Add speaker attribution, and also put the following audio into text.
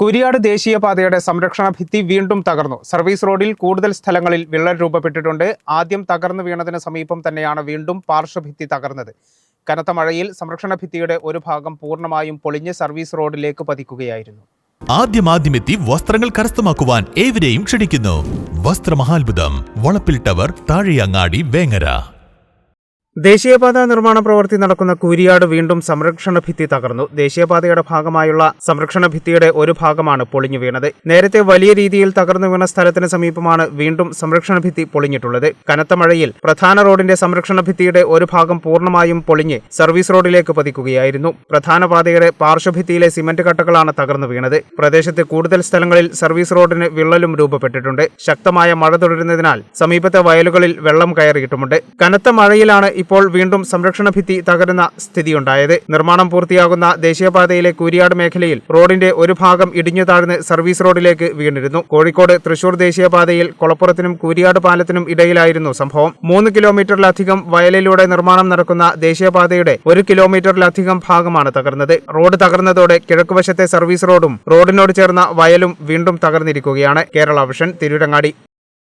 Speaker 1: കുരിയാട് ദേശീയപാതയുടെ സംരക്ഷണ ഭിത്തി വീണ്ടും തകർന്നു. സർവീസ് റോഡിൽ കൂടുതൽ സ്ഥലങ്ങളിൽ വിള്ളൽ രൂപപ്പെട്ടിട്ടുണ്ട്. ആദ്യം തകർന്നു വീണതിന് സമീപം തന്നെയാണ് വീണ്ടും പാർശ്വഭിത്തി തകർന്നത്. കനത്ത മഴയിൽ സംരക്ഷണ ഭിത്തിയുടെ ഒരു ഭാഗം പൂർണ്ണമായും പൊളിഞ്ഞ് സർവീസ് റോഡിലേക്ക് പതിക്കുകയായിരുന്നു.
Speaker 2: ആദ്യമെത്തി വസ്ത്രങ്ങൾ കരസ്ഥമാക്കുവാൻ ഏവരെയും ക്ഷണിക്കുന്നു. വസ്ത്രമഹാത്ഭുതം, വളപ്പിൽ ടവർ, താഴെയങ്ങാടി, വേങ്ങര.
Speaker 1: ദേശീയപാത നിർമ്മാണ പ്രവൃത്തി നടക്കുന്ന കുരിയാട് വീണ്ടും സംരക്ഷണ ഭിത്തി തകർന്നു. ദേശീയപാതയുടെ ഭാഗമായുള്ള സംരക്ഷണ ഭിത്തിയുടെ ഒരു ഭാഗമാണ് പൊളിഞ്ഞു വീണത്. നേരത്തെ വലിയ രീതിയിൽ തകർന്നു വീണ സ്ഥലത്തിന് സമീപമാണ് വീണ്ടും സംരക്ഷണ ഭിത്തി പൊളിഞ്ഞിട്ടുള്ളത്. കനത്ത മഴയിൽ പ്രധാന റോഡിന്റെ സംരക്ഷണ ഭിത്തിയുടെ ഒരു ഭാഗം പൂർണ്ണമായും പൊളിഞ്ഞ് സർവീസ് റോഡിലേക്ക് പതിക്കുകയായിരുന്നു. പ്രധാന പാതയുടെ പാർശ്വഭിത്തിയിലെ സിമന്റ് കട്ടകളാണ് തകർന്നു വീണത്. പ്രദേശത്ത് കൂടുതൽ സ്ഥലങ്ങളിൽ സർവീസ് റോഡിന് വിള്ളലും രൂപപ്പെട്ടിട്ടുണ്ട്. ശക്തമായ മഴ തുടരുന്നതിനാൽ സമീപത്തെ വയലുകളിൽ വെള്ളം കയറിയിട്ടുമുണ്ട്. കനത്ത മഴയിലാണ് ഇപ്പോൾ വീണ്ടും സംരക്ഷണ ഭിത്തി തകരുന്ന സ്ഥിതിയുണ്ടായത്. നിർമ്മാണം പൂർത്തിയാകുന്ന ദേശീയപാതയിലെ കൂരിയാട് മേഖലയിൽ റോഡിന്റെ ഒരു ഭാഗം ഇടിഞ്ഞു താഴ്ന്ന് സർവീസ് റോഡിലേക്ക് വീണിരുന്നു. കോഴിക്കോട് തൃശൂർ ദേശീയപാതയിൽ കൊളപ്പുറത്തിനും കൂരിയാട് പാലത്തിനും ഇടയിലായിരുന്നു സംഭവം. 3 കിലോമീറ്ററിലധികം വയലിലൂടെ നിർമ്മാണം നടക്കുന്ന ദേശീയപാതയുടെ 1 കിലോമീറ്ററിലധികം ഭാഗമാണ് തകർന്നത്. റോഡ് തകർന്നതോടെ കിഴക്കുവശത്തെ സർവീസ് റോഡും റോഡിനോട് ചേർന്ന വയലും വീണ്ടും തകർന്നിരിക്കുകയാണ്. കേരള വിഷൻ, തിരൂരങ്ങാടി.